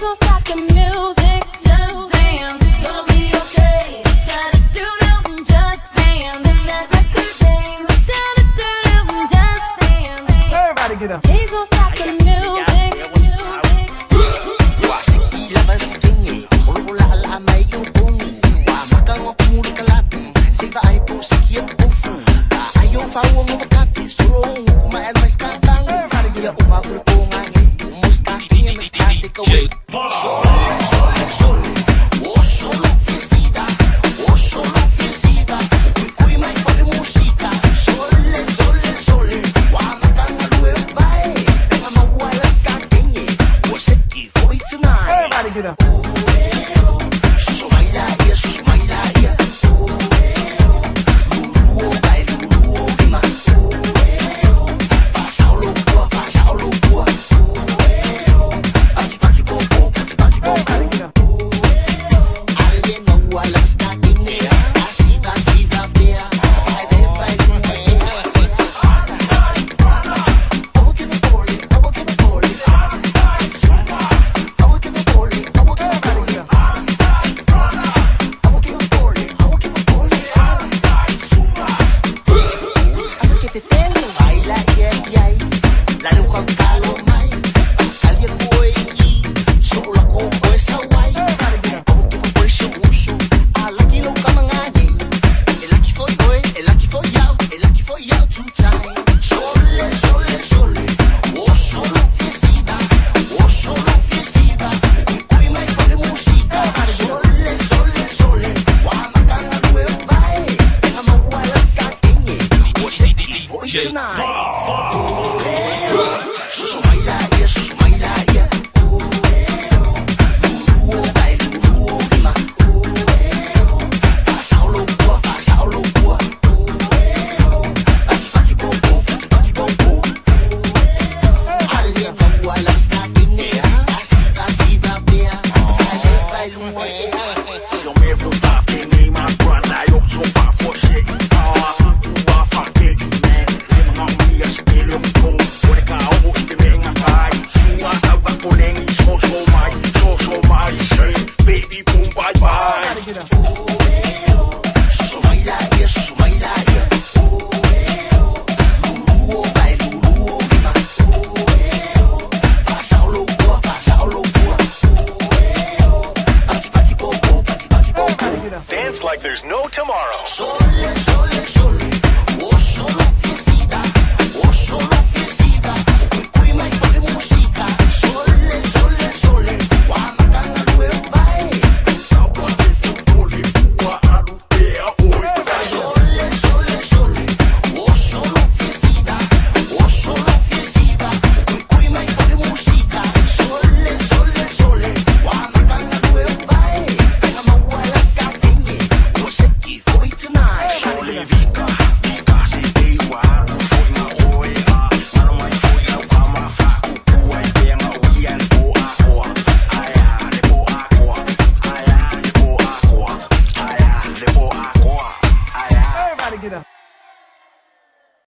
don't stop the music. Just dance, you'll be okay. Da-da-do-do, just dance. Spin that record, baby. Da-da-do-do, just dance. Everybody get up. Please don't stop the music. Wasik ilaban si Kengi, ula-ula may ubong. Wamakang makumuli kalapin, siva ay po sikip bufu. Ayaw fawang makati, surong kumain may skatang. Ya umahul po ngangin, mustahin, mustati kawin.